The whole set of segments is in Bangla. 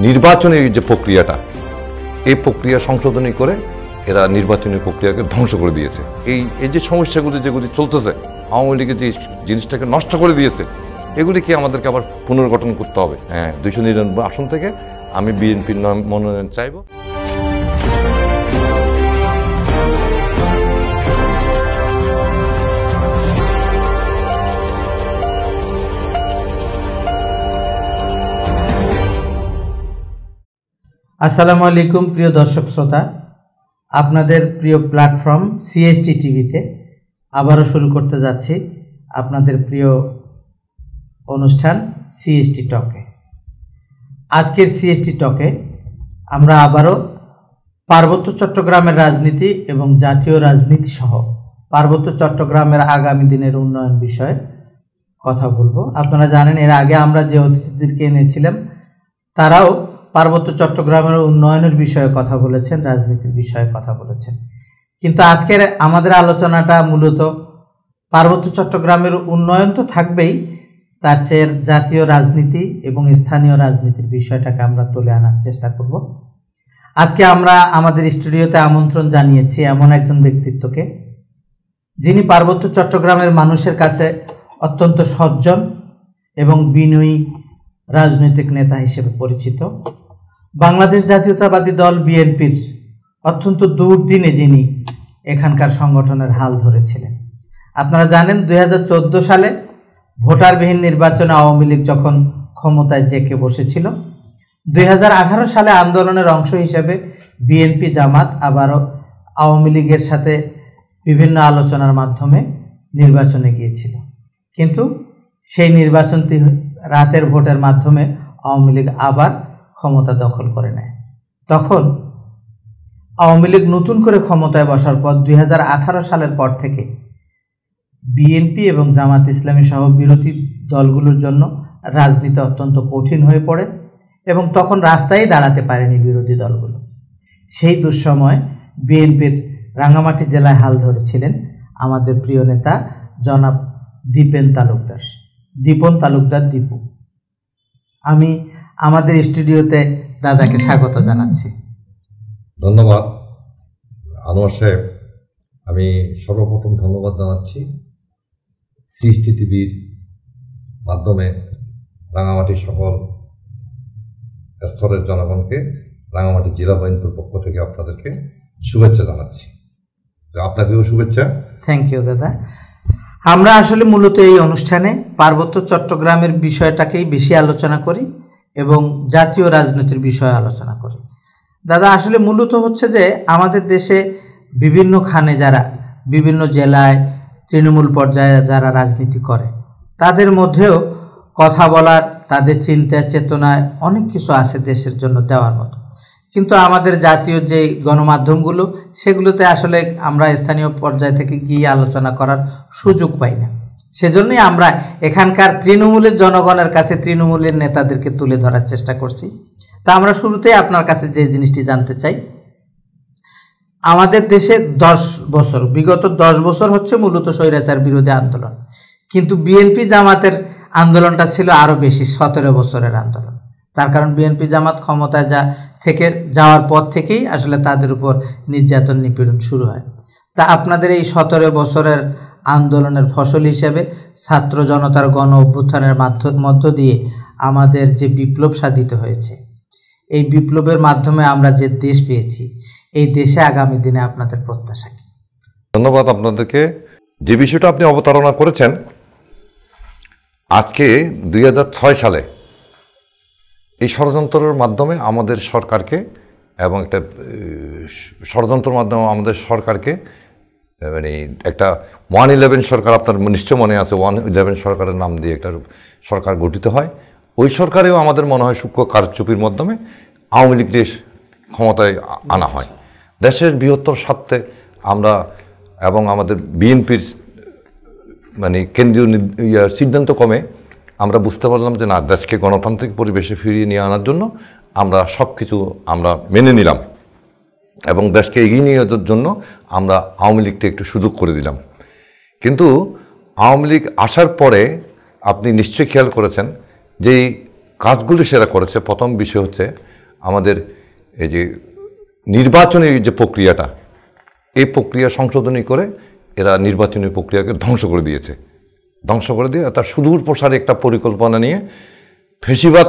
নির্বাচনের যে প্রক্রিয়াটা, এই প্রক্রিয়া সংশোধনী করে এরা নির্বাচনী প্রক্রিয়াকে ধ্বংস করে দিয়েছে। এই যে সমস্যাগুলি যেগুলি চলতেছে, আওয়ামী লীগের যে জিনিসটাকে নষ্ট করে দিয়েছে, এগুলিকে আমাদেরকে আবার পুনর্গঠন করতে হবে। 299 আসন থেকে আমি বিএনপির মনোনয়ন চাইব। আসসালামু আলাইকুম প্রিয় দর্শক শ্রোতা, আপনাদের প্রিয় প্ল্যাটফর্ম সিএসটি টিভিতে আবারও শুরু করতে যাচ্ছি আপনাদের প্রিয় অনুষ্ঠান সিএসটি টকে। আজকের সিএসটি টকে আমরা আবারও পার্বত্য চট্টগ্রামের রাজনীতি এবং জাতীয় রাজনীতি সহ পার্বত্য চট্টগ্রামের আগামী দিনের উন্নয়ন বিষয়ে কথা বলবো। আপনারা জানেন, এর আগে আমরা যে অতিথিদেরকে এনেছিলাম তারাও পার্বত্য চট্টগ্রামের উন্নয়নের বিষয়ে কথা বলেছেন, রাজনীতির বিষয়ে কথা বলেছেন। কিন্তু আজকের আমাদের আলোচনাটা মূলত পার্বত্য চট্টগ্রামের উন্নয়ন তো থাকবেই, তার চেয়ে জাতীয় রাজনীতি এবং স্থানীয় রাজনীতির বিষয়টাকে আমরা তুলে আনার চেষ্টা করব। আজকে আমরা আমাদের স্টুডিওতে আমন্ত্রণ জানিয়েছি এমন একজন ব্যক্তিত্বকে, যিনি পার্বত্য চট্টগ্রামের মানুষের কাছে অত্যন্ত সজ্জন এবং বিনয়ী রাজনৈতিক নেতা হিসেবে পরিচিত। বাংলাদেশ জাতীয়তাবাদী দল বিএনপির অত্যন্ত দুর্দিনে যিনি এখানকার সংগঠনের হাল ধরেছিলেন। আপনারা জানেন 2014 সালে ভোটারবিহীন নির্বাচনে আওয়ামী লীগ যখন ক্ষমতায় জেঁকে বসেছিল, 2018 সালে আন্দোলনের অংশ হিসেবে বিএনপি জামাত আবারও আওয়ামী লীগের সাথে বিভিন্ন আলোচনার মাধ্যমে নির্বাচনে গিয়েছিল। কিন্তু সেই নির্বাচনটি রাতের ভোটের মাধ্যমে আওয়ামী লীগ আবার ক্ষমতা দখল করে নেয়। তখন আওয়ামী লীগ নতুন করে ক্ষমতায় বসার পর 2018 সালের পর থেকে বিএনপি এবং জামাত ইসলামী সহ বিরোধী দলগুলোর জন্য রাজনীতি অত্যন্ত কঠিন হয়ে পড়ে এবং তখন রাস্তায় দাঁড়াতে পারেনি বিরোধী দলগুলো। সেই দুঃসময় বিএনপির রাঙ্গামাটি জেলায় হাল ধরেছিলেন আমাদের প্রিয় নেতা জনাব দীপন তালুকদার দীপু। আমি আমাদের স্টুডিওতে দাদাকে স্বাগত জানাচ্ছি। ধন্যবাদ আনোয়ার সাহেব। আমি সর্বপ্রথম ধন্যবাদ জানাচ্ছি সিএসটি টিভির মাধ্যমে রাঙামাটির সকল স্তরের জনগণকে, রাঙামাটি জেলা বিএনপির পক্ষ থেকে আপনাদেরকে শুভেচ্ছা জানাচ্ছি। আপনাকেও শুভেচ্ছা। থ্যাংক ইউ দাদা। আমরা আসলে মূলত এই অনুষ্ঠানে পার্বত্য চট্টগ্রামের বিষয়টাকেই বেশি আলোচনা করি এবং জাতীয় রাজনীতির বিষয়ে আলোচনা করি। দাদা, আসলে মূলত হচ্ছে যে আমাদের দেশে বিভিন্নখানে যারা বিভিন্ন জেলায় তৃণমূল পর্যায়ে যারা রাজনীতি করে, তাদের মধ্যেও কথা বলার, তাদের চিন্তা চেতনায় অনেক কিছু আছে দেশের জন্য দেওয়ার মতো। কিন্তু আমাদের জাতীয় যে গণমাধ্যমগুলো, সেগুলোতে আসলে আমরা স্থানীয় পর্যায় থেকে গিয়ে আলোচনা করার সুযোগ পাই না। সেজন্যই আমরা এখানকার তৃণমূলের জনগণের কাছে তৃণমূলের নেতাদেরকে তুলে ধরার চেষ্টা করছি। তা আমরা শুরুতেই আপনার কাছে যে জিনিসটি জানতে চাই, আমাদের দেশে বিগত 10 বছর হচ্ছে মূলত স্বৈরাচার বিরোধী আন্দোলন, কিন্তু বিএনপি জামাতের আন্দোলনটা ছিল আরও বেশি, 17 বছরের আন্দোলন। তার কারণ বিএনপি জামাত ক্ষমতায় যাওয়ার পর থেকেই আসলে তাদের উপর নির্যাতন নিপীড়ন শুরু হয়। তা আপনাদের এই 17 বছরের আন্দোলনের ফসল হিসেবে ছাত্র জনতার গণ অভ্যুত্থানের মধ্য দিয়ে আমাদের যে বিপ্লব সাধিত হয়েছে, এই বিপ্লবের মাধ্যমে আমরা যে দেশ পেয়েছি, এই দেশে আগামী দিনে আপনাদের প্রত্যাশা কি? ধন্যবাদ আপনাদেরকে। যে বিষয়টা আপনি অবতারণা করেছেন, আজকে 2006 সালে এই ষড়যন্ত্রের মাধ্যমে আমাদের সরকারকে এবং একটা ষড়যন্ত্রের মাধ্যমে আমাদের সরকারকে মানে একটা 111 সরকার, আপনার নিশ্চয় মনে আছে, 111 সরকারের নাম দিয়ে একটা সরকার গঠিত হয়। ওই সরকারেও আমাদের মনে হয় সূক্ষ্ম কারচুপির মাধ্যমে আওয়ামী লীগ দেশ ক্ষমতায় আনা হয়। দেশের বৃহত্তর স্বার্থে আমরা এবং আমাদের বিএনপির মানে কেন্দ্রীয় সিদ্ধান্ত কমে আমরা বুঝতে পারলাম যে না, দেশকে গণতান্ত্রিক পরিবেশে ফিরিয়ে নিয়ে আনার জন্য আমরা সব কিছু আমরা মেনে নিলাম এবং দেশকে এগিয়ে নিয়ে যাওয়ার জন্য আমরা আওয়ামী লীগকে একটু সুযোগ করে দিলাম। কিন্তু আওয়ামী লীগ আসার পরে আপনি নিশ্চয়ই খেয়াল করেছেন যে কাজগুলি সেরা করেছে, প্রথম বিষয় হচ্ছে আমাদের এই যে নির্বাচনী যে প্রক্রিয়াটা, এই প্রক্রিয়া সংশোধনী করে এরা নির্বাচনী প্রক্রিয়াকে ধ্বংস করে দিয়েছে। ধ্বংস করে দিয়ে তার সুদূর প্রসারী একটা পরিকল্পনা নিয়ে ফেসিবাদ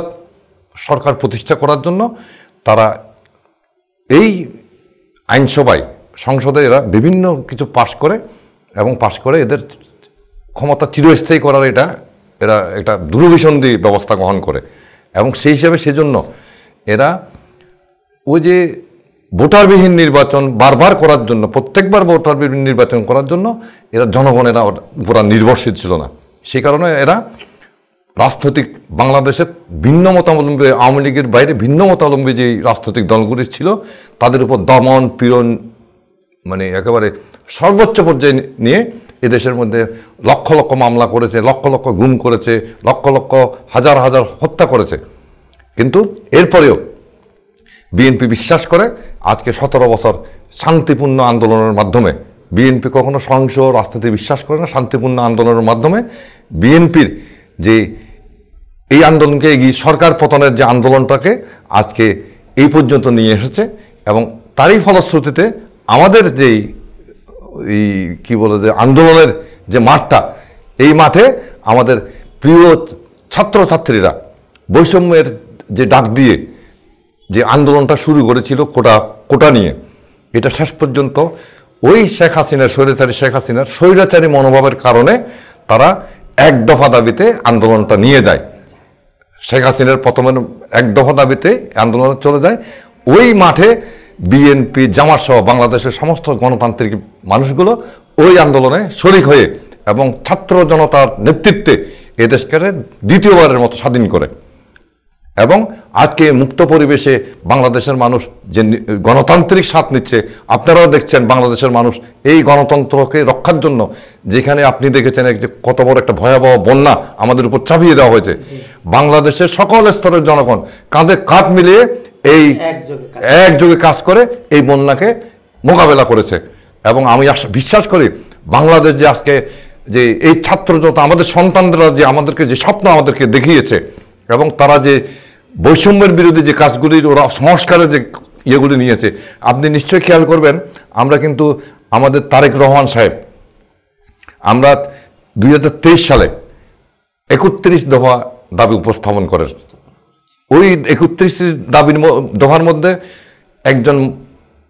সরকার প্রতিষ্ঠা করার জন্য তারা এই আইনসভায়, সংসদে এরা বিভিন্ন কিছু পাশ করে এবং পাশ করে এদের ক্ষমতা চিরস্থায়ী করার এরা একটা দূরভিসন্ধি ব্যবস্থা গ্রহণ করে। এবং সেই হিসাবে সেজন্য এরা ওই যে ভোটারবিহীন নির্বাচন বারবার করার জন্য, প্রত্যেকবার ভোটারবিহীন নির্বাচন করার জন্য এরা জনগণেরা উপর নির্ভরশীল ছিল না। সেই কারণে এরা রাজনৈতিক বাংলাদেশের ভিন্ন মতাবলম্বী, আওয়ামী লীগের বাইরে ভিন্ন মতাবলম্বী যে রাজনৈতিক দলগুলি ছিল তাদের উপর দমন পীড়ন মানে একেবারে সর্বোচ্চ পর্যায়ে নিয়ে এদেশের মধ্যে লক্ষ লক্ষ মামলা করেছে, লক্ষ লক্ষ গুম করেছে, লক্ষ লক্ষ হাজার হাজার হত্যা করেছে। কিন্তু এরপরেও বিএনপি বিশ্বাস করে আজকে 17 বছর শান্তিপূর্ণ আন্দোলনের মাধ্যমে, বিএনপি কখনো সহিংস রাজনীতি বিশ্বাস করে না, শান্তিপূর্ণ আন্দোলনের মাধ্যমে বিএনপির যে এই আন্দোলনকে এগিয়ে সরকার পতনের যে আন্দোলনটাকে আজকে এই পর্যন্ত নিয়ে এসেছে। এবং তারই ফলশ্রুতিতে আমাদের যেই এই কী বলে যে আন্দোলনের যে মাঠটা, এই মাঠে আমাদের প্রিয় ছাত্রছাত্রীরা বৈষম্যের যে ডাক দিয়ে যে আন্দোলনটা শুরু করেছিল কোটা নিয়ে, এটা শেষ পর্যন্ত ওই শেখ হাসিনার স্বৈরাচারী মনোভাবের কারণে তারা এক দফা দাবিতে আন্দোলনটা নিয়ে যায়। শেখ হাসিনার প্রথমের এক দফা দাবিতে আন্দোলন চলে যায়। ওই মাঠে বিএনপি, জামাত সহ বাংলাদেশের সমস্ত গণতান্ত্রিক মানুষগুলো ওই আন্দোলনে শরিক হয়ে এবং ছাত্র জনতার নেতৃত্বে এ দেশকে দ্বিতীয়বারের মতো স্বাধীন করে। এবং আজকে মুক্ত পরিবেশে বাংলাদেশের মানুষ যে গণতান্ত্রিক স্বাদ নিচ্ছে, আপনারাও দেখছেন বাংলাদেশের মানুষ এই গণতন্ত্রকে রক্ষার জন্য, যেখানে আপনি দেখেছেন যে কত বড় একটা ভয়াবহ বন্যা আমাদের উপর চাপিয়ে দেওয়া হয়েছে, বাংলাদেশের সকল স্তরের জনগণ কাঁধে কাঁধ মিলিয়ে এই একযোগে কাজ করে এই বন্যাকে মোকাবেলা করেছে। এবং আমি বিশ্বাস করি বাংলাদেশ যে আজকে যে এই ছাত্র জনতা, আমাদের সন্তানরা যে আমাদেরকে যে স্বপ্ন আমাদেরকে দেখিয়েছে এবং তারা যে বৈষম্যের বিরোধী যে কাজগুলির ওরা সংস্কারের যে ইয়েগুলি নিয়েছে, আপনি নিশ্চয়ই খেয়াল করবেন আমরা কিন্তু আমাদের তারেক রহমান সাহেব আমরা 2023 সালে 31 দফা দাবি উপস্থাপন করেন। ওই 31 দফার মধ্যে একজন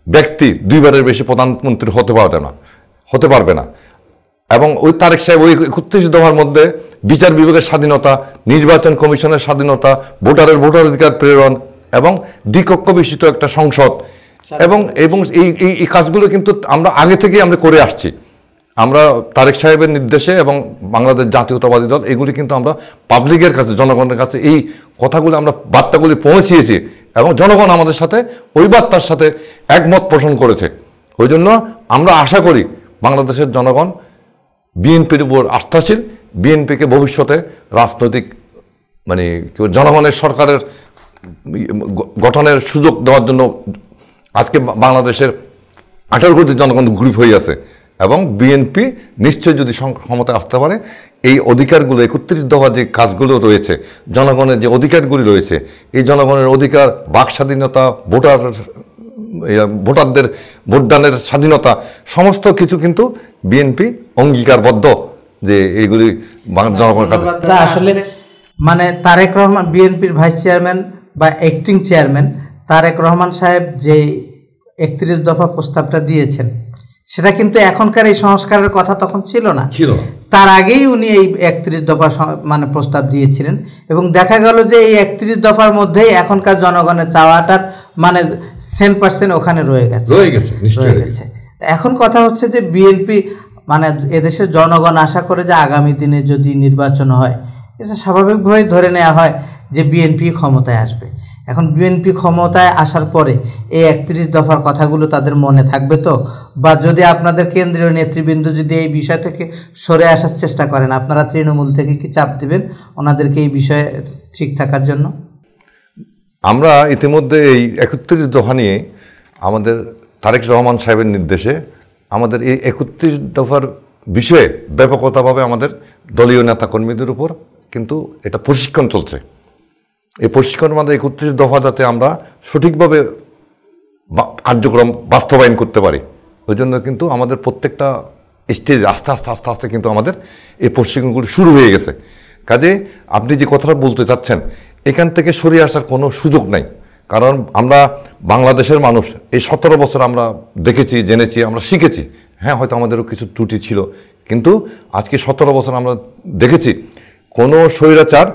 ব্যক্তি 2 বারের বেশি প্রধানমন্ত্রী হতে পারবে না। এবং ওই তারেক সাহেব ওই 31 দফার মধ্যে বিচার বিভাগের স্বাধীনতা, নির্বাচন কমিশনের স্বাধীনতা, ভোটাধিকার প্রেরণ এবং দ্বিকক্ষ বিশিষ্ট একটা সংসদ এবং এই কাজগুলো কিন্তু আমরা আগে থেকেই আমরা করে আসছি। আমরা তারেক সাহেবের নির্দেশে এবং বাংলাদেশ জাতীয়তাবাদী দল এগুলি কিন্তু আমরা পাবলিকের কাছে, জনগণের কাছে এই কথাগুলো আমরা বার্তাগুলি পৌঁছিয়েছি এবং জনগণ আমাদের সাথে ওই বার্তার সাথে একমত পোষণ করেছে। ওই জন্য আমরা আশা করি বাংলাদেশের জনগণ বিএনপির উপর আস্থাশীল, বিএনপিকে ভবিষ্যতে রাজনৈতিক মানে জনগণের সরকারের গঠনের সুযোগ দেওয়ার জন্য আজকে বাংলাদেশের 18 কোটি জনগণ গ্রুপ হয়ে আছে এবং বিএনপি নিশ্চয়ই যদি ক্ষমতায় আসতে পারে এই অধিকারগুলো 31 দফা যে কাজগুলো রয়েছে, জনগণের যে অধিকারগুলি রয়েছে, এই জনগণের অধিকার, বাক স্বাধীনতা, ভোটারদের ভোটদানের স্বাধীনতা, সমস্ত কিছু কিন্তু বিএনপি অঙ্গীকারবদ্ধ যে এইগুলি জনগণের কাছে। আসলে মানে তারেক রহমান বিএনপির ভাইস চেয়ারম্যান বা অ্যাক্টিং চেয়ারম্যান তারেক রহমান সাহেব যে 31 দফা প্রস্তাবটা দিয়েছেন, সেটা কিন্তু এখনকার এই সংস্কারের কথা তখন ছিল না। তার আগেই উনি এই 31 দফা মানে প্রস্তাব দিয়েছিলেন এবং দেখা গেল যে এই 31 দফার মধ্যেই এখনকার জনগণের চাওয়াটার মানে 10% ওখানে রয়ে গেছে। এখন কথা হচ্ছে যে বিএনপি মানে এদেশের জনগণ আশা করে যে আগামী দিনে যদি নির্বাচন হয়, এটা স্বাভাবিকভাবেই ধরে নেওয়া হয় যে বিএনপি ক্ষমতায় আসবে। এখন বিএনপি ক্ষমতায় আসার পরে এই 31 দফার কথাগুলো তাদের মনে থাকবে তো? বা যদি আপনাদের কেন্দ্রীয় নেতৃবৃন্দ যদি এই বিষয় থেকে সরে আসার চেষ্টা করেন, আপনারা তৃণমূল থেকে কি চাপ দিবেন ওনাদেরকে এই বিষয়ে ঠিক থাকার জন্য? আমরা ইতিমধ্যে এই 31 দফা নিয়ে আমাদের তারেক রহমান সাহেবের নির্দেশে আমাদের এই 31 দফার বিষয়ে ব্যাপকতাভাবে আমাদের দলীয় নেতাকর্মীদের উপর কিন্তু এটা প্রশিক্ষণ চলছে। এই প্রশিক্ষণের মধ্যে 31 দফা যাতে আমরা সঠিকভাবে কার্যক্রম বাস্তবায়ন করতে পারি, ওই জন্য কিন্তু আমাদের প্রত্যেকটা স্টেজে আস্তে আস্তে আস্তে আস্তে কিন্তু আমাদের এই প্রশিক্ষণগুলো শুরু হয়ে গেছে। কাজে আপনি যে কথাটা বলতে চাচ্ছেন, এখান থেকে সরে আসার কোনো সুযোগ নাই। কারণ আমরা বাংলাদেশের মানুষ, এই 17 বছর আমরা দেখেছি, জেনেছি, আমরা শিখেছি। হ্যাঁ, হয়তো আমাদেরও কিছু ত্রুটি ছিল, কিন্তু আজকে 17 বছর আমরা দেখেছি কোনো স্বৈরাচার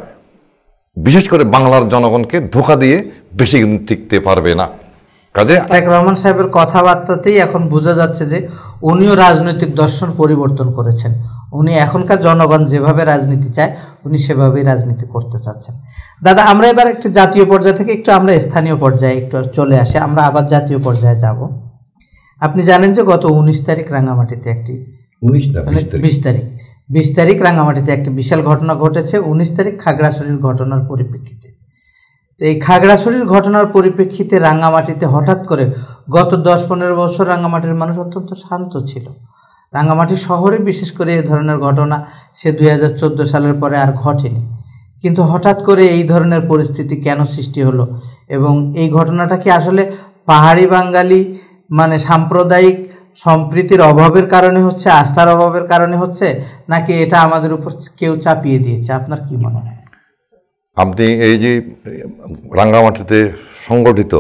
বিশেষ করে বাংলার জনগণকে ধোঁকা দিয়ে বেশি টিকতে পারবে না। কাজে তারেক রহমান সাহেবের কথাবার্তাতেই এখন বোঝা যাচ্ছে যে উনিও রাজনৈতিক দর্শন পরিবর্তন করেছেন। উনি এখনকার জনগণ যেভাবে রাজনীতি চায় উনি সেভাবেই রাজনীতি করতে চাচ্ছেন। দাদা, আমরা এবার একটু জাতীয় পর্যায় থেকে একটু আমরা স্থানীয় পর্যায়ে একটু চলে আসি, আমরা আবার জাতীয় পর্যায়ে যাব। আপনি জানেন যে গত 19 তারিখ রাঙামাটিতে একটি 20 তারিখ রাঙামাটিতে একটি বিশাল ঘটনা ঘটেছে। 19 তারিখ খাগড়াছড়ির ঘটনার পরিপ্রেক্ষিতে। তো এই খাগড়াছড়ির ঘটনার পরিপ্রেক্ষিতে রাঙামাটিতে হঠাৎ করে গত 10-15 বছর রাঙামাটির মানুষ অত্যন্ত শান্ত ছিল। রাঙামাটি শহরে বিশেষ করে এই ধরনের ঘটনা সে 2014 সালের পরে আর ঘটেনি। কিন্তু হঠাৎ করে এই ধরনের পরিস্থিতি কেন সৃষ্টি হলো, এবং এই ঘটনাটা কি আসলে পাহাড়ি বাঙালি মানে সাম্প্রদায়িক সম্প্রীতির অভাবের কারণে হচ্ছে, আস্থার অভাবের কারণে হচ্ছে, নাকি এটা আমাদের উপর কেউ চাপিয়ে দিয়েছে? আপনার কি মনে হয়? আপনি এই যে রাঙ্গামাটিতে সংগঠিত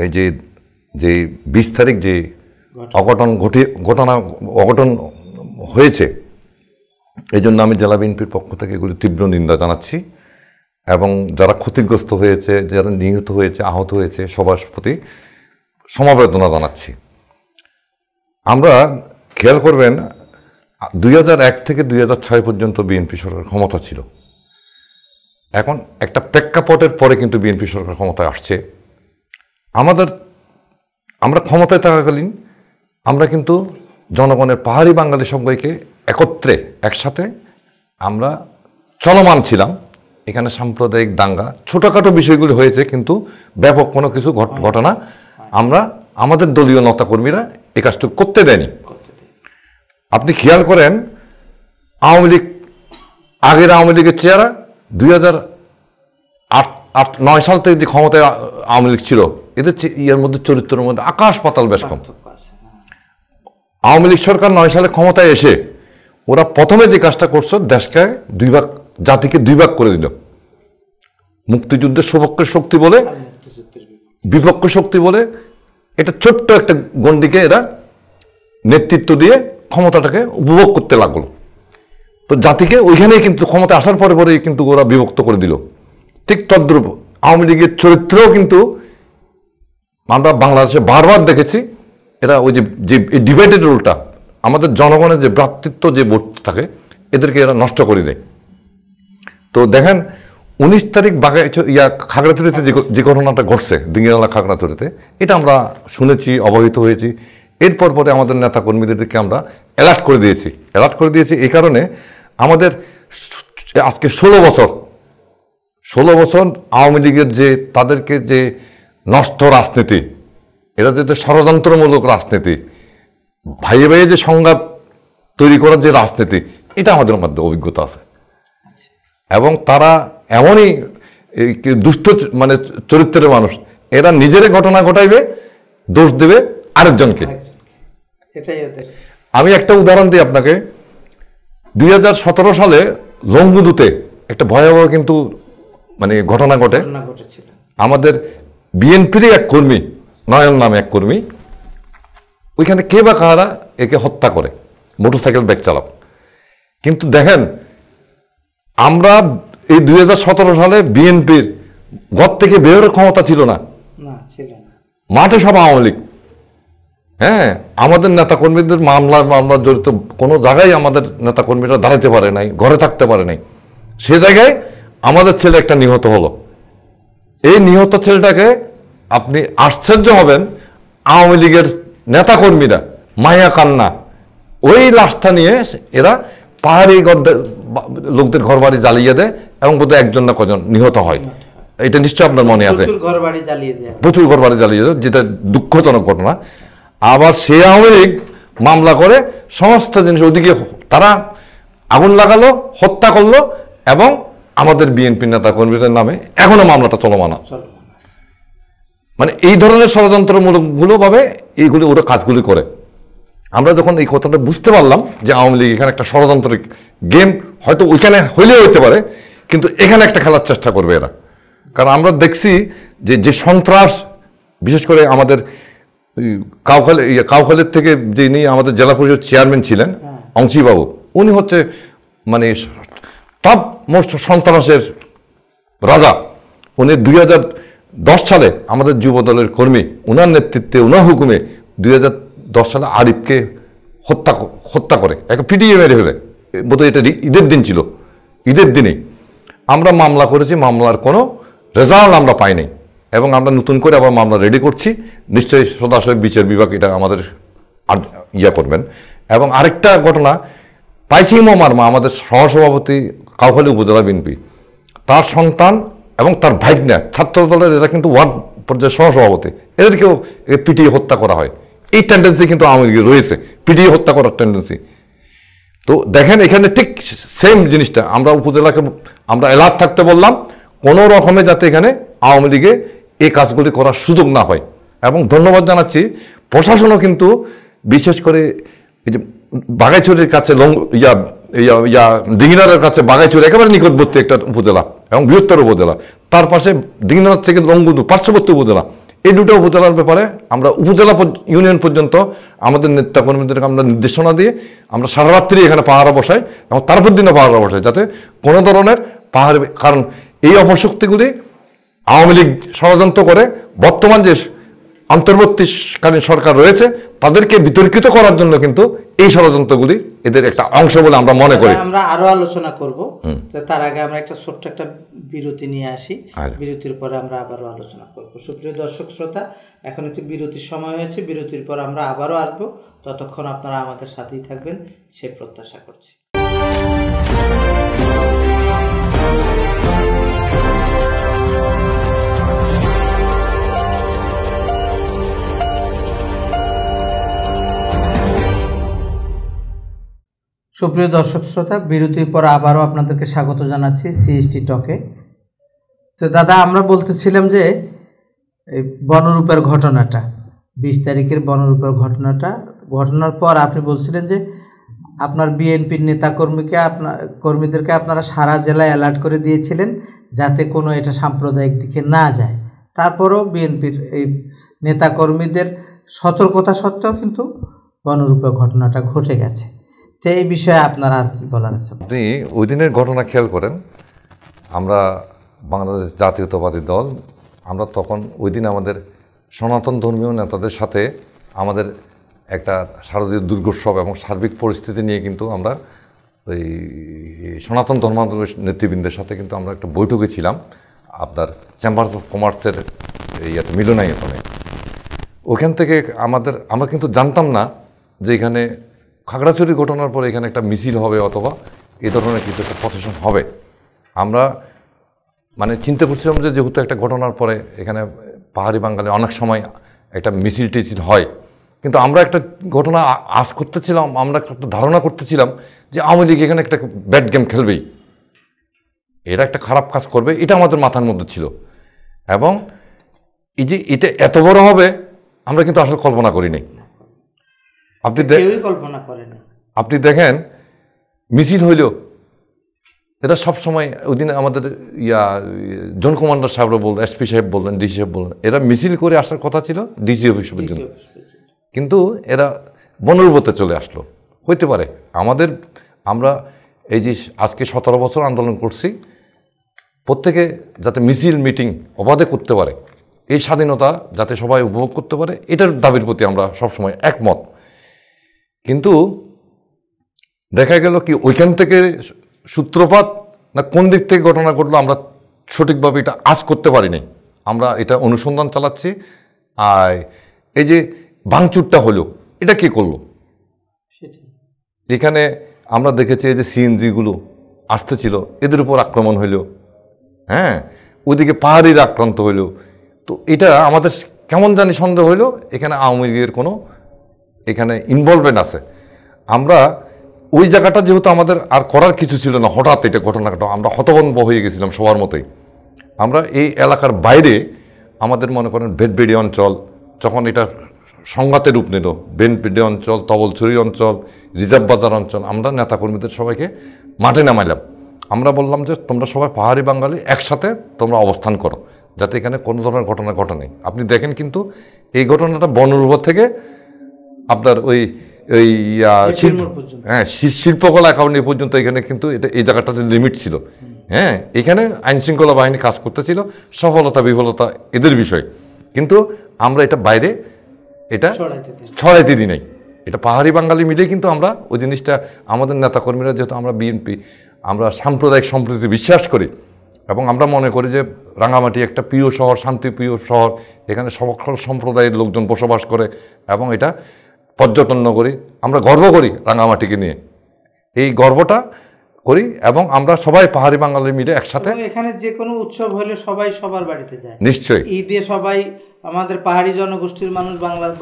এই যে 20 তারিখ যে অঘটন হয়েছে, এই জন্য আমি জেলা বিএনপির পক্ষ থেকে এগুলি তীব্র নিন্দা জানাচ্ছি, এবং যারা ক্ষতিগ্রস্ত হয়েছে, যারা নিহত হয়েছে, আহত হয়েছে, সবার প্রতি সমবেদনা জানাচ্ছি। আমরা খেয়াল করবেন 2001 থেকে 2006 পর্যন্ত বিএনপি সরকার ক্ষমতা ছিল। এখন একটা প্রেক্ষাপটের পরে কিন্তু বিএনপি সরকার ক্ষমতায় আসছে। আমরা ক্ষমতায় থাকাকালীন আমরা কিন্তু জনগণের পাহাড়ি বাঙালি সবাইকে একত্রে একসাথে আমরা চলমান ছিলাম। এখানে সাম্প্রদায়িক দাঙ্গা ছোটোখাটো বিষয়গুলি হয়েছে, কিন্তু ব্যাপক কোনো কিছু ঘটনা আমরা আমাদের দলীয় নেতাকর্মীরা এই কাজটুকু করতে দেয়নি। আপনি খেয়াল করেন আওয়ামী লীগ, আগের আওয়ামী লীগের চেহারা 2008-9 সাল থেকে যে ক্ষমতায় আওয়ামী লীগ ছিল, এদের ইয়ের মধ্যে চরিত্রের মধ্যে আকাশ পাতাল বেশ কম। আওয়ামী লীগ সরকার 9 সালে ক্ষমতায় এসে ওরা প্রথমে যে কাজটা করছে, দেশকে জাতিকে 2 ভাগ করে দিল। মুক্তিযুদ্ধের সপক্ষের শক্তি বলে, বিপক্ষ শক্তি বলে, এটা ছোট্ট একটা গণ্ডিকে এরা নেতৃত্ব দিয়ে ক্ষমতাটাকে উপভোগ করতে লাগলো। তো জাতিকে ওইখানেই কিন্তু ক্ষমতা আসার পরে পরেই কিন্তু ওরা বিভক্ত করে দিল। ঠিক তদ্রূপ আওয়ামী লীগের চরিত্রেও কিন্তু আমরা বাংলাদেশে বারবার দেখেছি, এরা ওই যে ডিভাইডেড রোলটা, আমাদের জনগণের যে ভ্রাতৃত্ব যে বোধ থাকে, এদেরকে এরা নষ্ট করে দেয়। তো দেখেন 19 তারিখ খাগড়াছড়িতে যে ঘটনাটা ঘটছে, দিঙ্গিনালা খাগড়াছড়িতে, এটা আমরা শুনেছি, অবহিত হয়েছি। এরপর পরে আমাদের নেতা কর্মীদেরকে আমরা অ্যালার্ট করে দিয়েছি। এই কারণে আমাদের আজকে 16 বছর আওয়ামী লীগের যে তাদেরকে যে নষ্ট রাজনীতি, এটা যে ষড়যন্ত্রমূলক রাজনীতি, ভাইয়ে ভাইয়ে যে সংঘাত তৈরি করার যে রাজনীতি, এটা আমাদের মধ্যে অভিজ্ঞতা আছে। এবং তারা এমনই দুষ্ট মানে চরিত্রের মানুষ, এরা নিজেরা ঘটনা ঘটাইবে, দোষ দেবে আরেকজনকে। আমি একটা উদাহরণ দিই আপনাকে। 2017 সালে লংগুদুতে একটা ভয়াবহ কিন্তু মানে ঘটনা ঘটে। আমাদের বিএনপিরই এক কর্মী, নয়ন নামে এক কর্মী, ওইখানে কে বা কারা একে হত্যা করে, মোটরসাইকেল ব্যাগ চালাও। কিন্তু দেখেন, আমরা এই 2017 সালে বিএনপির ঘর থেকে বেরোর ক্ষমতা ছিল না, মাঠে সব আওয়ামী লীগ। হ্যাঁ, আমাদের নেতাকর্মীদের মামলা জড়িত কোনো জায়গায় আমাদের নেতাকর্মীরা দাঁড়াতে পারে নাই, ঘরে থাকতে পারে নাই। সে জায়গায় আমাদের ছেলে একটা নিহত হলো। এই নিহত ছেলেটাকে আপনি আশ্চর্য হবেন, আওয়ামী লীগের নেতাকর্মীরা মায়া কান্না ওই লাশটা নিয়ে এরা পাহাড়ি লোকদের ঘর বাড়ি জ্বালিয়ে দেয়, এবং বোধহয় একজন না কজন নিহত হয়। এটা নিশ্চয় আপনার মনে আছে, প্রচুর ঘর বাড়ি জ্বালিয়ে দেয়, যেটা দুঃখজনক ঘটনা। আবার সে আওয়ামী লীগ মামলা করে সমস্ত জিনিস ওদিকে তারা আগুন লাগালো, হত্যা করলো, এবং আমাদের বিএনপি নেতা কর্মীদের নামে এখনো মামলাটা চলমান আছে। মানে এই ধরনের ষড়যন্ত্রমূলকগুলো ভাবে এইগুলি ওরা কাজগুলি করে। আমরা যখন এই কথাটা বুঝতে পারলাম যে আওয়ামী লীগ এখানে একটা ষড়যন্ত্রিক গেম হয়তো ওইখানে হইলেও হইতে পারে, কিন্তু এখানে একটা খেলার চেষ্টা করবে এরা। কারণ আমরা দেখছি যে সন্ত্রাস, বিশেষ করে আমাদের কাউখালীর থেকে যিনি আমাদের জেলা পরিষদ চেয়ারম্যান ছিলেন অংশীবাবু, উনি হচ্ছে মানে টপ মোস্ট সন্ত্রাসের রাজা। উনি 2010 সালে আমাদের যুব দলের কর্মী, ওনার নেতৃত্বে ওনার হুকুমে 2010 সালে আরিফকে হত্যা করে, একটা পিটিয়ে মেরে ফেলে। বোধহয় এটা ঈদের দিন ছিল, ঈদের দিনেই আমরা মামলা করেছি, মামলার কোনো রেজাল্ট আমরা পাইনি এবং আমরা নতুন করে আবার মামলা রেডি করছি। নিশ্চয়ই সদাশয় বিচার বিভাগ এটা আমাদের করবেন। এবং আরেকটা ঘটনা, পাইসিম মারমা আমাদের সহসভাপতি কাউখালী উপজেলা বিএনপি, তার সন্তান এবং তার ভাইগনা ছাত্র দলের, এরা কিন্তু ওয়ার্ড পর্যায়ে সহসভাপতি, এদেরকেও পিটিয়ে হত্যা করা হয়। এই টেন্ডেন্সি কিন্তু আওয়ামী লীগের রয়েছে, পিটিয়ে হত্যা করার টেন্ডেন্সি। তো দেখেন এখানে ঠিক সেম জিনিসটা আমরা উপজেলাকে আমরা অ্যালার্ট থাকতে বললাম, কোনো রকমে যাতে এখানে আওয়ামী লীগে এই কাজগুলি করার সুযোগ না হয়। এবং ধন্যবাদ জানাচ্ছি প্রশাসনও কিন্তু, বিশেষ করে এই যে বাগাইছড়ির কাছে ডিঙ্গিনারের কাছে বাগাইছড়ি একেবারে নিকটবর্তী একটা উপজেলা এবং বৃহত্তর উপজেলা, তার পাশে ডিঙ্গিনার থেকে লংগুদু পার্শ্ববর্তী উপজেলা, এই দুটো উপজেলার ব্যাপারে আমরা উপজেলা ইউনিয়ন পর্যন্ত আমাদের নেতাকর্মীদেরকে আমরা নির্দেশনা দিয়ে আমরা সারা রাত্রি এখানে পাহারা বসাই এবং তারপর দিনও পাহারা বসাই, যাতে কোনো ধরনের পাহাড়ে, কারণ এই অপশক্তিগুলি আওয়ামী লীগ ষড়যন্ত্র করে বর্তমান যে অন্তর্বর্তীকালীন সরকার রয়েছে তাদেরকে বিতর্কিত করার জন্য কিন্তু এই ষড়যন্ত্রগুলি এদের একটা অংশ বলে আমরা মনে করি। আমরা আরো আলোচনা করব, তার আগে আমরা একটা ছোট্ট একটা বিরতি নিয়ে আসি, বিরতির পরে আমরা আবারও আলোচনা করব। সুপ্রিয় দর্শক শ্রোতা, এখন একটি বিরতির সময় হয়েছে, বিরতির পর আমরা আবারও আসবো, ততক্ষণ আপনারা আমাদের সাথেই থাকবেন সে প্রত্যাশা করছি। সুপ্রিয় দর্শক শ্রোতা, বিরতির পর আবারও আপনাদেরকে স্বাগত জানাচ্ছি সিএসটি টকে। তো দাদা, আমরা বলতেছিলাম যে এই বনরূপের ঘটনাটা, 20 তারিখের বনরূপের ঘটনার পর আপনি বলছিলেন যে আপনার বিএনপির কর্মীদেরকে আপনারা সারা জেলায় অ্যালার্ট করে দিয়েছিলেন যাতে কোনো এটা সাম্প্রদায়িক দিকে না যায়। তারপরও বিএনপির এই নেতাকর্মীদের সতর্কতা সত্ত্বেও কিন্তু বনরূপের ঘটনাটা ঘটে গেছে। তো এই বিষয়ে আপনার আর কি বলার আছে? আপনি ওই দিনের ঘটনা খেয়াল করেন, আমরা বাংলাদেশ জাতীয়তাবাদী দল, আমরা তখন ওই দিন আমাদের সনাতন ধর্মীয় নেতাদের সাথে আমাদের একটা শারদীয় দুর্গোৎসব এবং সার্বিক পরিস্থিতি নিয়ে কিন্তু আমরা ওই সনাতন ধর্মাবলম্বী নেতৃবৃন্দের সাথে কিন্তু আমরা একটা বৈঠকে ছিলাম আপনার চেম্বার অফ কমার্সের মিলনায়তনে। ওইখান থেকে আমরা কিন্তু জানতাম না যে এখানে খাগড়াছড়ি ঘটনার পরে এখানে একটা মিছিল হবে অথবা এই ধরনের কিছু একটা প্রসেশন হবে। আমরা মানে চিন্তা করছিলাম যে যেহেতু একটা ঘটনার পরে এখানে পাহাড়ি বাঙালি অনেক সময় একটা মিছিল টিছিল হয়, কিন্তু আমরা একটা ঘটনা আশ করতেছিলাম, আমরা একটা ধারণা করতেছিলাম যে আওয়ামী লীগ এখানে একটা ব্যাড গেম খেলবেই, এরা একটা খারাপ কাজ করবে, এটা আমাদের মাথার মধ্যে ছিল। এবং এই যে এটা এত বড় হবে আমরা কিন্তু আসলে কল্পনা করিনি। আপনি দেখেন মিছিল হইল, এটা সবসময় ওই দিন আমাদের জোন কমান্ডার সাহেবরা বললেন, এসপি সাহেব বললেন, ডিসি সাহেব বললেন, এরা মিছিল করে আসার কথা ছিল ডিসি অফিস পর্যন্ত, কিন্তু এরা বনরূপতে চলে আসলো। হইতে পারে আমরা এই যে আজকে 17 বছর আন্দোলন করছি, প্রত্যেকে যাতে মিছিল মিটিং অবাধে করতে পারে, এই স্বাধীনতা যাতে সবাই উপভোগ করতে পারে, এটার দাবির প্রতি আমরা সবসময় একমত। কিন্তু দেখা গেল কি ওইখান থেকে সূত্রপাত না কোন দিক থেকে ঘটনা ঘটলো আমরা সঠিকভাবে এটা আজ করতে পারিনি। আমরা এটা অনুসন্ধান চালাচ্ছি। আর এই যে ভাঙচুরটা হলো, এটা কে করলো? এখানে আমরা দেখেছি এই যে সিএনজিগুলো আসতেছিল, এদের উপর আক্রমণ হইল, হ্যাঁ, ওইদিকে পাহাড়ির আক্রান্ত হইল। তো এটা আমাদের কেমন জানি সন্দেহ হইল এখানে আওয়ামী লীগের কোনো এখানে ইনভলভমেন্ট আছে। আমরা ওই জায়গাটা যেহেতু আমাদের আর করার কিছু ছিল না, হঠাৎ এটা ঘটনাটা আমরা হতভম্ব হয়ে গেছিলাম সবার মতোই। আমরা এই এলাকার বাইরে আমাদের মনে করেন বেদবেড়ি অঞ্চল, যখন এটা সংঘাতের রূপ নিল, বেনপিডি অঞ্চল, তবলছড়ি অঞ্চল, রিজার্ভ বাজার অঞ্চল, আমরা নেতাকর্মীদের সবাইকে মাঠে নামাইলাম। আমরা বললাম যে তোমরা সবাই পাহাড়ি বাঙালি একসাথে তোমরা অবস্থান করো, যাতে এখানে কোনো ধরনের ঘটনা ঘটে নেই। আপনি দেখেন কিন্তু এই ঘটনাটা বনরূপা থেকে আপনার ওই ওই হ্যাঁ শিল্পকলা একাডেমি পর্যন্ত এখানে কিন্তু এটা এই জায়গাটাতে লিমিট ছিল। হ্যাঁ, এখানে আইনশৃঙ্খলা বাহিনী কাজ করতেছিল, সফলতা বিফলতা এদের বিষয়, কিন্তু আমরা এটা বাইরে এটা ছড়াইতে দিই নাই। এটা পাহাড়ি বাঙালি মিলে কিন্তু আমরা ওই জিনিসটা আমাদের নেতাকর্মীরা, যেহেতু আমরা বিএনপি, আমরা সাম্প্রদায়িক সম্প্রীতি বিশ্বাস করি এবং আমরা মনে করি যে রাঙামাটি একটা প্রিয় শহর, শান্তিপ্রিয় শহর, এখানে সকল সম্প্রদায়ের লোকজন বসবাস করে এবং এটা পর্যটন নগরী, আমরা গর্ব করি রাঙামাটিকে নিয়ে, এই গর্বটা করি এবং আমরা সবাই পাহাড়ি বাঙালি মিলে একসাথে। এখানে যে কোনো উৎসব হলে সবাই সবার বাড়িতে যায়, নিশ্চয়ই ঈদে সবাই আমাদের পাহাড়ি জনগোষ্ঠীর মানুষ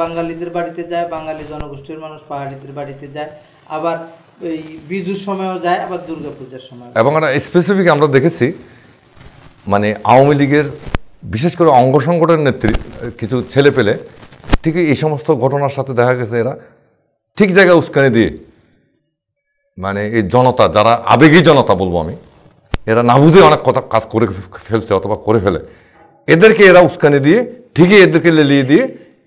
বাঙালিদের বাড়িতে যায়, বাঙালি জনগোষ্ঠীর মানুষ পাহাড়িদের বাড়িতে যায়, আবার এই বিজুর সময়ও যায়, আবার দুর্গাপূজার সময়। এবং একটা স্পেসিফিক আমরা দেখেছি, মানে আওয়ামী লীগের বিশেষ করে অঙ্গ সংগঠনের কিছু ছেলে পেলে ঠিকই এই সমস্ত ঘটনার সাথে দেখা গেছে এরা ঠিক জায়গায় উস্কানি দিয়ে, মানে এই জনতা যারা আবেগী জনতা বলবো আমি, এরা না বুঝে অনেক কথা কাজ করে ফেলছে অথবা করে ফেলে, এদেরকে এরা উস্কানি দিয়ে ঠিকই এদেরকে লেলিয়ে দিয়ে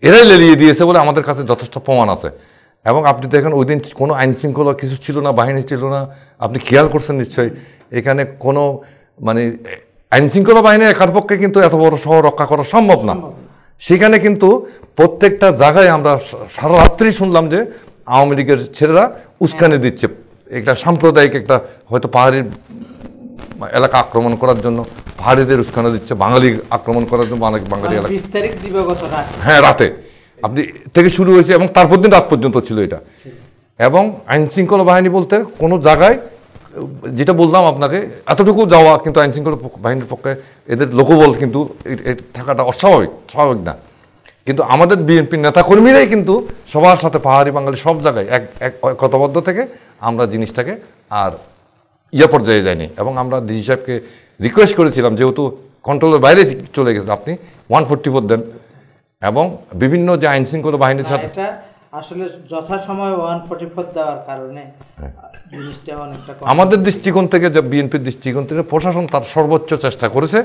এরাই লেলিয়ে দিয়েছে বলে আমাদের কাছে যথেষ্ট প্রমাণ আছে। এবং আপনি দেখেন ওই দিন কোনো আইন শৃঙ্খলা কিছু ছিল না, বাহিনী ছিল না, আপনি খেয়াল করছেন নিশ্চয়ই। এখানে কোনো মানে আইন শৃঙ্খলা বাহিনী একার পক্ষে কিন্তু এত বড় শহর রক্ষা করা সম্ভব না। সেখানে কিন্তু প্রত্যেকটা জায়গায় আমরা সারা রাত্রি শুনলাম যে আওয়ামী লীগের ছেলেরা উস্কানি দিচ্ছে, একটা সাম্প্রদায়িক একটা হয়তো পাহাড়ি এলাকা আক্রমণ করার জন্য পাহাড়িদের উস্কানি দিচ্ছে, বাঙালি আক্রমণ করার জন্য বাঙালি এলাকা। 20 তারিখ দিবাগত রাত, হ্যাঁ রাতে আপনি থেকে শুরু হয়েছে এবং তারপর দিন রাত পর্যন্ত ছিল এটা। এবং আইন শৃঙ্খলা বাহিনী বলতে কোনো জায়গায়, যেটা বললাম আপনাকে, এতটুকু যাওয়া কিন্তু আইন শৃঙ্খলা বাহিনীর পক্ষে এদের লোকবল কিন্তু থাকাটা অস্বাভাবিক, স্বাভাবিক না। কিন্তু আমাদের বিএনপির নেতাকর্মীরাই কিন্তু সবার সাথে পাহাড়ি বাঙালি সব জায়গায় এক একতাবদ্ধ থেকে আমরা জিনিসটাকে আর পর্যায়ে যায়নি। এবং আমরা ডিসি সাহেবকে রিকোয়েস্ট করেছিলাম, যেহেতু কন্ট্রোলের বাইরে চলে গেছে, আপনি 144 দেন এবং বিভিন্ন যে আইন শৃঙ্খলা বাহিনীর সাথে আসলে যথাসময় 144 দেওয়ার কারণে জিনিসটা অনেকটা আমাদের দৃষ্টিকোণ থেকে, যে বিএনপির দৃষ্টিকোণ থেকে প্রশাসন তার সর্বোচ্চ চেষ্টা করেছে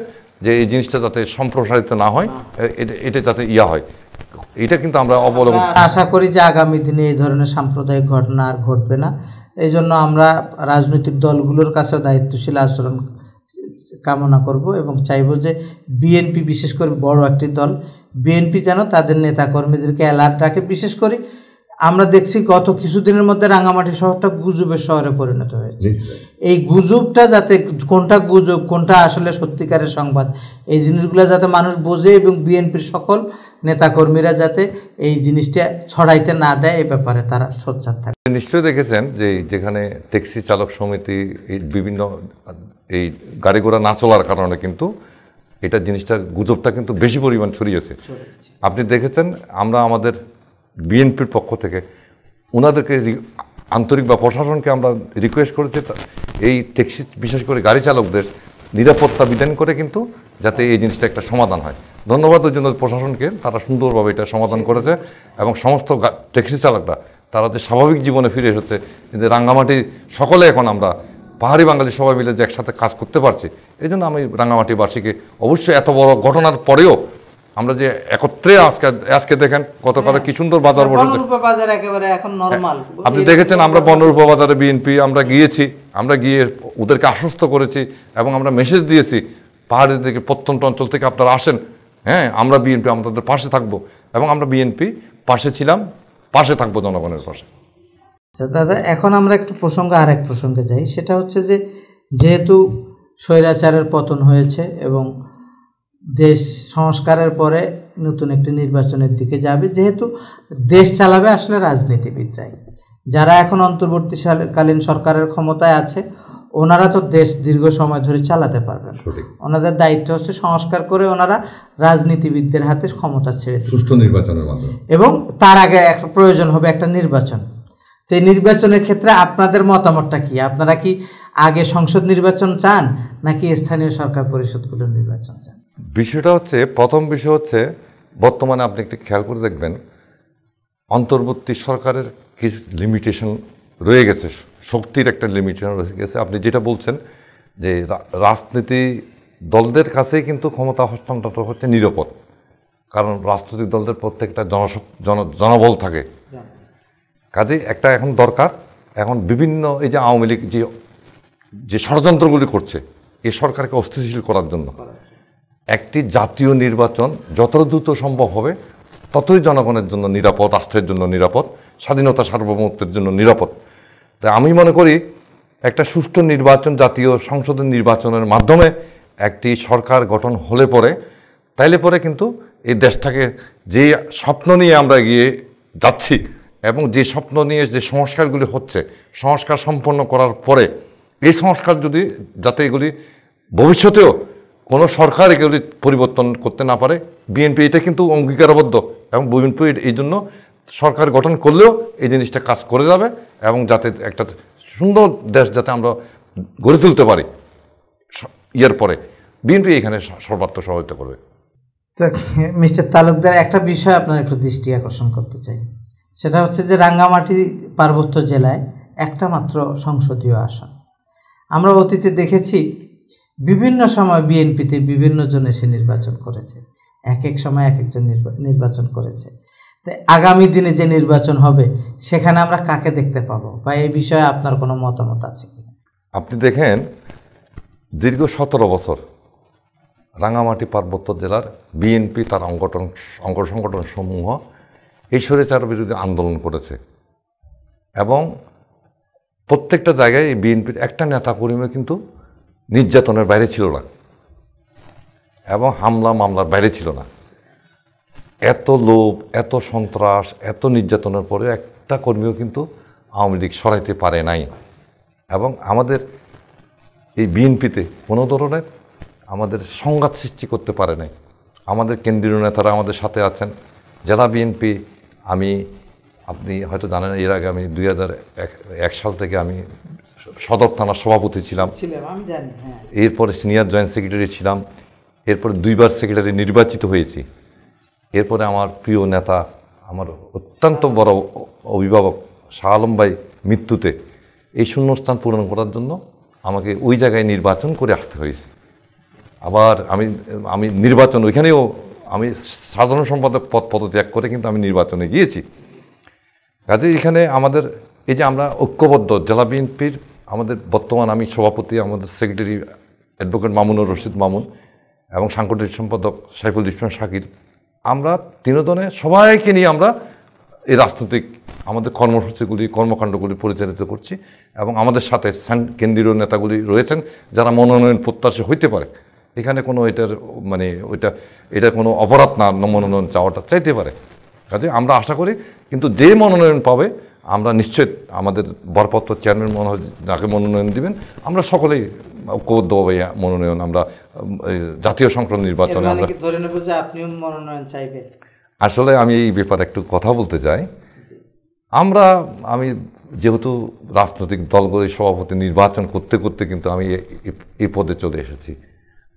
যে এই জিনিসটা যাতে সম্প্রসারিত না হয়, এটা যাতে হয়, এটা কিন্তু আমরা অবলম্বন আশা করি যে আগামী দিনে এই ধরনের সাম্প্রদায়িক ঘটনা আর ঘটবে না। এই জন্য আমরা রাজনৈতিক দলগুলোর কাছেও দায়িত্বশীল আচরণ কামনা করব এবং চাইব যে বিএনপি, বিশেষ করে বড় একটি দল বিএনপি, যেন তাদের নেতাকর্মীদেরকে অ্যালার্ট রাখে। বিশেষ করে আমরা দেখছি গত কিছুদিনের মধ্যে রাঙামাটি শহরটা গুজবের শহরে পরিণত হয়েছে। এই গুজবটা যাতে কোনটা গুজব কোনটা আসলে সত্যিকারের সংবাদ, এই জিনিসগুলো যাতে মানুষ বোঝে এবং বিএনপির সকল নেতাকর্মীরা যাতে এই জিনিসটা ছড়াইতে না দেয়, এই ব্যাপারে তারা সোচ্চার থাকে। নিশ্চয়ই দেখেছেন যে যেখানে ট্যাক্সি চালক সমিতি, এই বিভিন্ন এই গাড়ি ঘোড়া না চলার কারণে কিন্তু এটা জিনিসটার গুজবটা কিন্তু বেশি পরিমাণ ছড়িয়েছে। আপনি দেখেছেন, আমরা আমাদের বিএনপির পক্ষ থেকে ওনাদেরকে আন্তরিক বা প্রশাসনকে আমরা রিকোয়েস্ট করেছি এই ট্যাক্সি, বিশেষ করে গাড়ি চালকদের নিরাপত্তা বিধান করে কিন্তু যাতে এই জিনিসটা একটা সমাধান হয়। ধন্যবাদ ওই জন্য প্রশাসনকে, তারা সুন্দরভাবে এটা সমাধান করেছে এবং সমস্ত ট্যাক্সি চালকরা তারা যে স্বাভাবিক জীবনে ফিরে এসেছে। কিন্তু রাঙ্গামাটি সকলে এখন আমরা পাহাড়ি বাঙালি সবাই মিলে যে একসাথে কাজ করতে পারছি, এই জন্য আমি রাঙ্গামাটিবাসীকে অবশ্যই, এত বড় ঘটনার পরেও আমরা যে একত্রে আজকে দেখেন গতকাল কি সুন্দর বাজার বসেছে, আপনি দেখেছেন। আমরা বনরূপা বাজারে বিএনপি আমরা গিয়ে ওদেরকে আশ্বস্ত করেছি এবং আমরা মেসেজ দিয়েছি পাহাড়ি থেকে প্রত্যন্ত অঞ্চল থেকে আপনারা আসেন, হ্যাঁ আমরা বিএনপি আমাদের পাশে থাকবো এবং আমরা বিএনপি পাশে ছিলাম, পাশে থাকবো জনগণের পাশে। আচ্ছা দাদা, এখন আমরা একটু আরেক প্রসঙ্গে যাই। সেটা হচ্ছে যে যেহেতু স্বৈরাচারের পতন হয়েছে এবং দেশ সংস্কারের পরে নতুন একটি নির্বাচনের দিকে যাবে, যেহেতু দেশ চালাবে আসলে রাজনীতিবিদরাই, যারা এখন অন্তর্বর্তীকালীন সরকারের ক্ষমতায় আছে ওনারা তো দেশ দীর্ঘ সময় ধরে চালাতে পারবেন। ওনাদের দায়িত্ব হচ্ছে সংস্কার করে ওনারা রাজনীতিবিদদের হাতে ক্ষমতা ছেড়ে দেন সুষ্ঠু নির্বাচনের মাধ্যমে, এবং তার আগে একটা প্রয়োজন হবে একটা নির্বাচন। তো এই নির্বাচনের ক্ষেত্রে আপনাদের মতামতটা কি? আপনারা কি আগে সংসদ নির্বাচন চান নাকি স্থানীয় সরকার পরিষদগুলোর নির্বাচন চান? বিষয়টা হচ্ছে, প্রথম বিষয় হচ্ছে, বর্তমানে আপনি একটু খেয়াল করে দেখবেন অন্তর্বর্তী সরকারের কিছু লিমিটেশন রয়ে গেছে, শক্তির একটা লিমিটেশন রয়ে গেছে। আপনি যেটা বলছেন যে রাজনীতি দলদের কাছেই কিন্তু ক্ষমতা হস্তান্তর হচ্ছে নিরাপদ, কারণ রাজনৈতিক দলদের প্রত্যেকটা জনবল থাকে। কাজেই একটা এখন দরকার, এখন বিভিন্ন এই যে আওয়ামী লীগ যে ষড়যন্ত্রগুলি করছে এই সরকারকে অস্থিতিশীল করার জন্য, একটি জাতীয় নির্বাচন যত দ্রুত সম্ভব হবে ততই জনগণের জন্য নিরাপদ, রাষ্ট্রের জন্য নিরাপদ, স্বাধীনতা সার্বভৌমত্বের জন্য নিরাপদ। তাই আমি মনে করি একটা সুষ্ঠু নির্বাচন, জাতীয় সংসদের নির্বাচনের মাধ্যমে একটি সরকার গঠন হলে পরে, তাইলে পরে কিন্তু এই দেশটাকে যে স্বপ্ন নিয়ে আমরা এগিয়ে যাচ্ছি এবং যে স্বপ্ন নিয়ে যে সংস্কারগুলি হচ্ছে, সংস্কার সম্পন্ন করার পরে এই সংস্কার যদি যাতে এগুলি ভবিষ্যতেও কোনো সরকার এগুলি পরিবর্তন করতে না পারে, বিএনপি এটা কিন্তু অঙ্গীকারবদ্ধ এবং বিএনপি এই জন্য সরকার গঠন করলেও এই জিনিসটা কাজ করে যাবে এবং যাতে একটা সুন্দর দেশ যাতে আমরা গড়ে তুলতে পারি ইয়ার পরে বিএনপি এখানে সর্বাত্মক সহায়তা করবে। তো মিস্টার তালুকদার, একটা বিষয় আপনার একটু দৃষ্টি আকর্ষণ করতে চাই, সেটা হচ্ছে যে রাঙ্গামাটি পার্বত্য জেলায় একটা মাত্র সংসদীয় আসন। আমরা অতীতে দেখেছি বিভিন্ন সময় বিএনপিতে বিভিন্ন জন এসে নির্বাচন করেছে, এক এক সময় এক একজন নির্বাচন করেছে। তো আগামী দিনে যে নির্বাচন হবে সেখানে আমরা কাকে দেখতে পাবো, বা এই বিষয়ে আপনার কোনো মতামত আছে কি? আপনি দেখেন দীর্ঘ 17 বছর রাঙ্গামাটি পার্বত্য জেলার বিএনপি তার অঙ্গ সংগঠন সমূহ এই স্বৈরাচার বিরোধী আন্দোলন করেছে এবং প্রত্যেকটা জায়গায় এই বিএনপির একটা নেতাকর্মী কিন্তু নির্যাতনের বাইরে ছিল না এবং হামলা মামলার বাইরে ছিল না। এত লোভ, এত সন্ত্রাস, এত নির্যাতনের পরে একটা কর্মীও কিন্তু আওয়ামী লীগ সরাইতে পারে নাই এবং আমাদের এই বিএনপিতে কোনো ধরনের আমাদের সংঘাত সৃষ্টি করতে পারে নাই। আমাদের কেন্দ্রীয় নেতারা আমাদের সাথে আছেন। জেলা বিএনপি আপনি হয়তো জানেন, এর আগে আমি 2001 সাল থেকে আমি সদর থানার সভাপতি ছিলাম, আমি জানি। এরপরে সিনিয়র জয়েন্ট সেক্রেটারি ছিলাম, এরপরে 2 বার সেক্রেটারি নির্বাচিত হয়েছি। এরপরে আমার প্রিয় নেতা, আমার অত্যন্ত বড় অভিভাবক শাহ আলম ভাই মৃত্যুতে এই শূন্যস্থান পূরণ করার জন্য আমাকে ওই জায়গায় নির্বাচন করে আসতে হয়েছে। আবার আমি নির্বাচন ওইখানেও আমি সাধারণ সম্পাদক পদত্যাগ করে কিন্তু আমি নির্বাচনে গিয়েছি। কাজে এখানে আমাদের এই যে আমরা ঐক্যবদ্ধ জেলা বিএনপির, আমাদের বর্তমান আমি সভাপতি, আমাদের সেক্রেটারি অ্যাডভোকেট মামুনুর রশিদ মামুন এবং সাংগঠনিক সম্পাদক সাইফুল ইসলাম শাকিল, আমরা তিনজনে সবাইকে নিয়ে আমরা এই রাজনৈতিক আমাদের কর্মসূচিগুলি, কর্মকাণ্ডগুলি পরিচালিত করছি এবং আমাদের সাথে কেন্দ্রীয় নেতাগুলি রয়েছেন যারা মনোনয়ন প্রত্যাশী হইতে পারে। এখানে কোনো এটা কোনো অপরাধ না, মনোনয়ন চাওয়াটা চাইতে পারে। কাজে আমরা আশা করি কিন্তু যে মনোনয়ন পাবে আমরা নিশ্চয় আমাদের বরপত্র চেয়ারম্যান যাকে মনোনয়ন দিবেন আমরা সকলেই ঐক্যবদ্ধভাবে মনোনয়ন আমরা জাতীয় সংসদ নির্বাচনে আমরা ধরে নেব যে আপনিও মনোনয়ন চাইবেন। আসলে আমি এই ব্যাপারে একটু কথা বলতে চাই। আমি যেহেতু রাজনৈতিক দলগুলির সভাপতি নির্বাচন করতে করতে কিন্তু আমি এই পদে চলে এসেছি।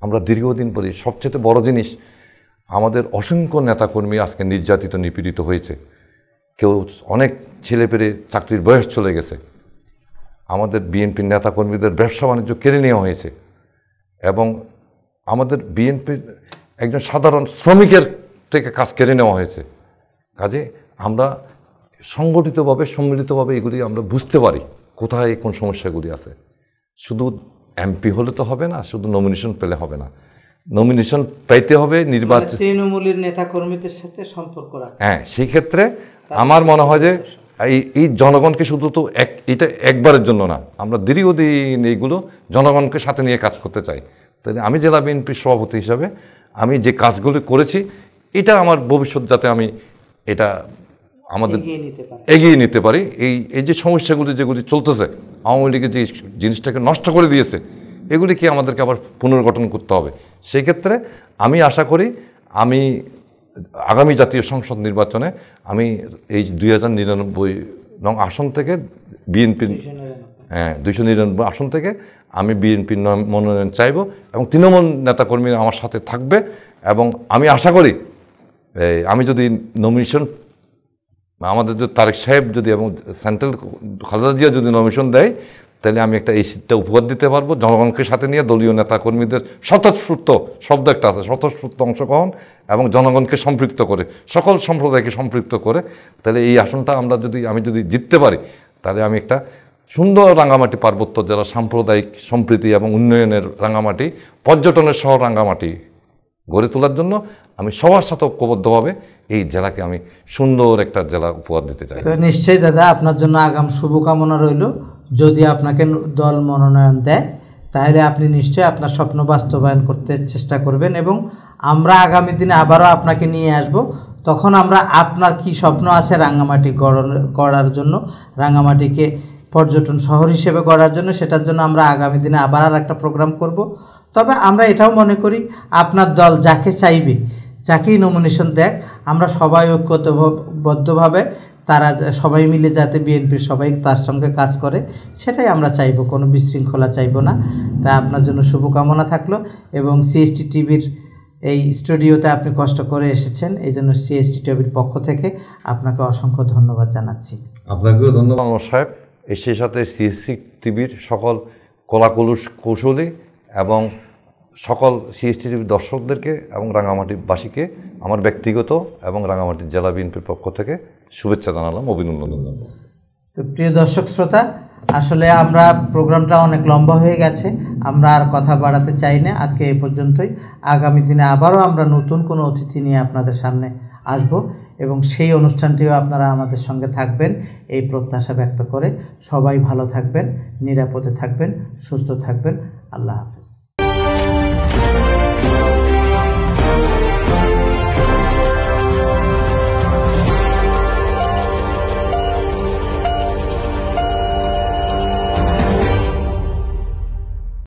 আমরা দীর্ঘদিন পরে সবচেয়ে বড় জিনিস, আমাদের অসংখ্য নেতাকর্মী আজকে নির্যাতিত, নিপীড়িত হয়েছে। কেউ অনেক ছেলেপেলে চাকরির বয়স চলে গেছে। আমাদের বিএনপির নেতাকর্মীদের ব্যবসা বাণিজ্য কেড়ে নেওয়া হয়েছে এবং আমাদের বিএনপির একজন সাধারণ শ্রমিকের থেকে কাজ কেড়ে নেওয়া হয়েছে। কাজে আমরা সংগঠিতভাবে, সম্মিলিতভাবে এগুলি আমরা বুঝতে পারি কোথায় কোন সমস্যাগুলি আছে। শুধু এমপি হলে তো হবে না, শুধু নমিনেশন পেলে হবে না, নমিনেশন পাইতে হবে নির্বাচন তৃণমূলের নেতা কর্মীদের সাথে সম্পর্ক রাখা। হ্যাঁ, সেই ক্ষেত্রে আমার মনে হয় যে এই জনগণকে শুধু তো এটা একবারের জন্য না, আমরা দীর্ঘদিন এইগুলো জনগণকে সাথে নিয়ে কাজ করতে চাই। তাই আমি জেলা বিএনপির সভাপতি হিসাবে আমি যে কাজগুলি করেছি এটা আমার ভবিষ্যৎ যাতে আমি এটা আমাদের এগিয়ে নিতে পারি। এই যে সমস্যাগুলি যেগুলি চলতেছে, আওয়ামী লীগের যে জিনিসটাকে নষ্ট করে দিয়েছে, এগুলিকে আমাদেরকে আবার পুনর্গঠন করতে হবে। সেই ক্ষেত্রে আমি আশা করি আমি আগামী জাতীয় সংসদ নির্বাচনে আমি এই 2099 নং আসন থেকে বিএনপি 299 আসন থেকে আমি বিএনপির মনোনয়ন চাইব এবং তৃণমূল নেতাকর্মীরা আমার সাথে থাকবে এবং আমি আশা করি আমি যদি নমিনেশন আমাদের যদি তারেক সাহেব যদি এবং সেন্ট্রাল খালেদা জিয়া যদি নমিনেশন দেয় তাহলে আমি একটা এই সিটটা উপহার দিতে পারবো জনগণকে সাথে নিয়ে দলীয় নেতাকর্মীদের স্বতঃস্ফূর্ত শব্দ একটা আছে স্বতঃস্ফূর্ত অংশগ্রহণ এবং জনগণকে সম্পৃক্ত করে সকল সম্প্রদায়কে সম্পৃক্ত করে তাহলে এই আসনটা আমি যদি জিততে পারি তাহলে আমি একটা সুন্দর রাঙ্গামাটি পার্বত্য জেলা সাম্প্রদায়িক সম্প্রীতি এবং উন্নয়নের রাঙ্গামাটি পর্যটনের শহর রাঙ্গামাটি গড়ে তোলার জন্য আমি সবার সাথে ঐক্যবদ্ধভাবে এই জেলাকে আমি সুন্দর একটা জেলা উপহার দিতে চাই। নিশ্চয়ই দাদা, আপনার জন্য আগাম শুভকামনা রইল। যদি আপনাকে দল মনোনয়ন দেয় তাহলে আপনি নিশ্চয়ই আপনার স্বপ্ন বাস্তবায়ন করতে চেষ্টা করবেন এবং আমরা আগামী দিনে আবারও আপনাকে নিয়ে আসব। তখন আমরা আপনার কি স্বপ্ন আছে রাঙ্গামাটি গড়ার জন্য, রাঙ্গামাটিকে পর্যটন শহর হিসেবে গড়ার জন্য, সেটার জন্য আমরা আগামী দিনে আবার আর একটা প্রোগ্রাম করব। তবে আমরা এটাও মনে করি আপনার দল যাকে চাইবে, যাকেই নমিনেশন দেখ, আমরা সবাই ঐক্যবদ্ধভাবে তারা সবাই মিলে যাতে বিএনপির সবাই তার সঙ্গে কাজ করে সেটাই আমরা চাইব, কোনো বিশৃঙ্খলা চাইব না। তা আপনার জন্য শুভকামনা থাকলো এবং সিএসটি টিভির এই স্টুডিওতে আপনি কষ্ট করে এসেছেন, এই জন্য সিএসটি টিভির পক্ষ থেকে আপনাকে অসংখ্য ধন্যবাদ জানাচ্ছি। আপনাকেও ধন্যবাদ সাহেব। সেই সাথে সিএসটি টিভির সকল কৌশলী এবং সকল সিএসটি টিভির দর্শকদেরকে এবং রাঙ্গামাটিবাসীকে আমার ব্যক্তিগত এবং রাঙ্গামাটি জেলা বিএনপির পক্ষ থেকে শুভেচ্ছা জানালাম, অভিনন্দন জানালাম। তো প্রিয় দর্শক শ্রোতা, আসলে আমরা প্রোগ্রামটা অনেক লম্বা হয়ে গেছে, আমরা আর কথা বাড়াতে চাই না, আজকে এই পর্যন্তই। আগামী দিনে আবারও আমরা নতুন কোনো অতিথি নিয়ে আপনাদের সামনে আসব এবং সেই অনুষ্ঠানটিও আপনারা আমাদের সঙ্গে থাকবেন এই প্রত্যাশা ব্যক্ত করে সবাই ভালো থাকবেন, নিরাপদে থাকবেন, সুস্থ থাকবেন। আল্লাহ হাফেজ।